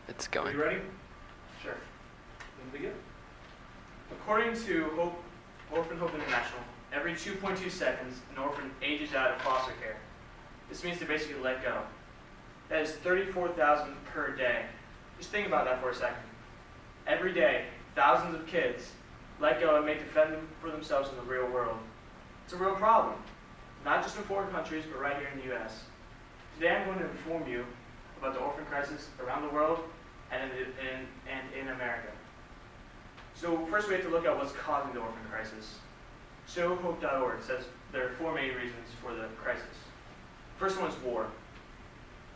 It's Are going. you ready? Sure. Then begin. According to Orphan Hope International, every 2.2 seconds, an orphan ages out of foster care. This means to basically let go. That is 34,000 per day. Just think about that for a second. Every day, thousands of kids let go and may defend them for themselves in the real world. It's a real problem, not just in foreign countries, but right here in the U.S. Today I'm going to inform you about the orphan crisis around the world and in America. So first we have to look at what's causing the orphan crisis. ShowHope.org says there are four main reasons for the crisis. First one is war.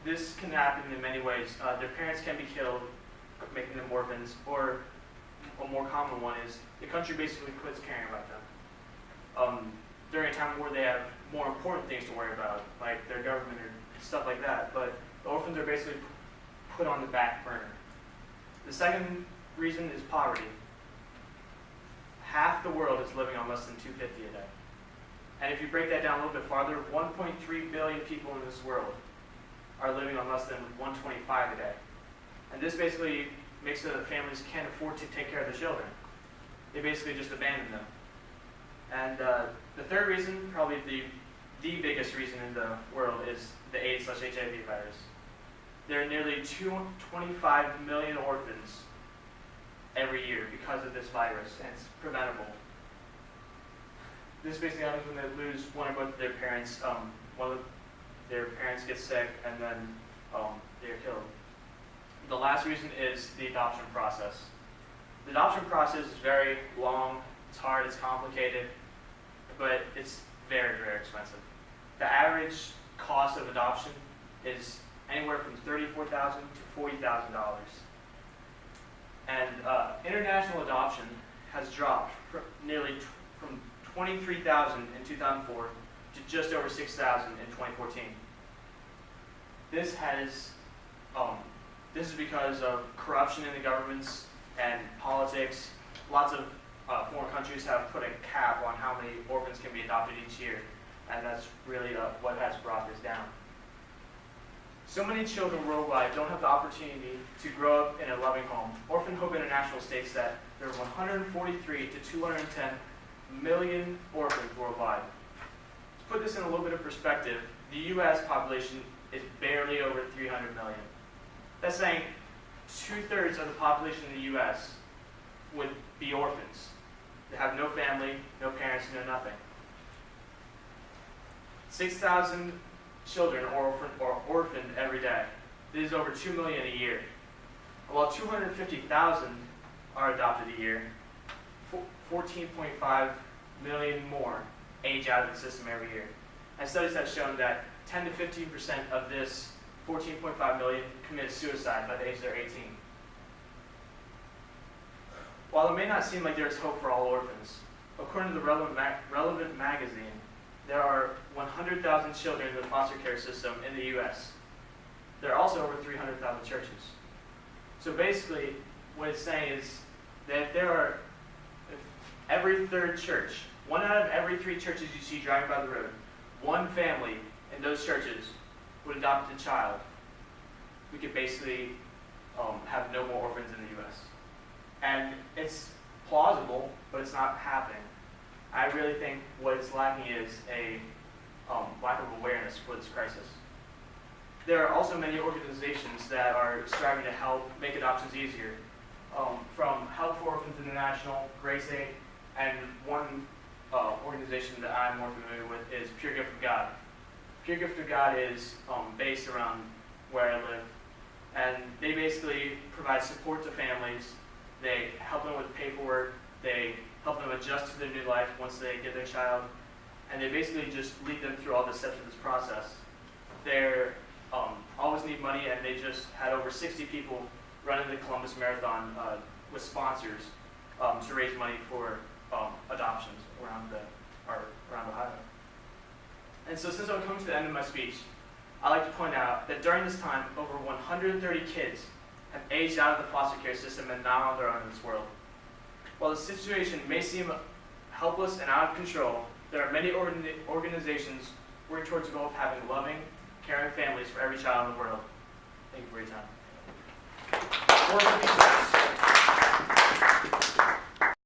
This can happen in many ways. Their parents can be killed, making them orphans, or a more common one is the country basically quits caring about them. During a time where they have more important things to worry about, like their government or stuff like that, but the orphans are basically put on the back burner. The second reason is poverty. Half the world is living on less than $2.50 a day. And if you break that down a little bit farther, 1.3 billion people in this world are living on less than $1.25 a day. And this basically makes it that families can't afford to take care of the children. They basically just abandon them. And the third reason, probably the biggest reason in the world, is the AIDS/HIV virus. There are nearly 25 million orphans every year because of this virus, and it's preventable. This basically happens when they lose one or both of their parents. One of their parents gets sick, and then they're killed. The last reason is the adoption process. The adoption process is very long, it's hard, it's complicated, but it's very, very expensive. The average cost of adoption is anywhere from $34,000 to $40,000. And international adoption has dropped from 23,000 in 2004 to just over 6,000 in 2014. This is because of corruption in the governments and politics. Lots of foreign countries have put a cap on how many orphans can be adopted each year, and that's really what has brought this down. So many children worldwide don't have the opportunity to grow up in a loving home. Orphan Hope International states that there are 143 to 210 million orphans worldwide. To put this in a little bit of perspective, the U.S. population is barely over 300 million. That's saying 2/3 of the population in the U.S. would be orphans. They have no family, no parents, no nothing. 6,000 children are orphaned every day. This is over 2 million a year. While 250,000 are adopted a year, 14.5 million more age out of the system every year. And studies have shown that 10 to 15% of this 14.5 million commit suicide by the age they're 18. While it may not seem like there's hope for all orphans, according to the Relevant magazine, there are 100,000 children in the foster care system in the U.S. There are also over 300,000 churches. So basically, what it's saying is that if every third church, 1 out of every 3 churches you see driving by the road, one family in those churches would adopt a child, we could basically have no more orphans in the U.S. And it's plausible, but it's not happening. I really think what it's lacking is a lack of awareness for this crisis. There are also many organizations that are striving to help make adoptions easier, from Help for Orphans International, GraceAid, and one organization that I'm more familiar with is Pure Gift of God. Pure Gift of God is based around where I live, and they basically provide support to families. They help them with paperwork, they help them adjust to their new life once they get their child, and they basically just lead them through all the steps of this process. They're always need money, and they just had over 60 people running the Columbus Marathon with sponsors to raise money for adoptions around Ohio. And so since I'm coming to the end of my speech, I'd like to point out that during this time, over 130 kids have aged out of the foster care system and not on their own in this world. While the situation may seem helpless and out of control, there are many organizations working towards the goal of having loving, caring families for every child in the world. Thank you for your time. 457.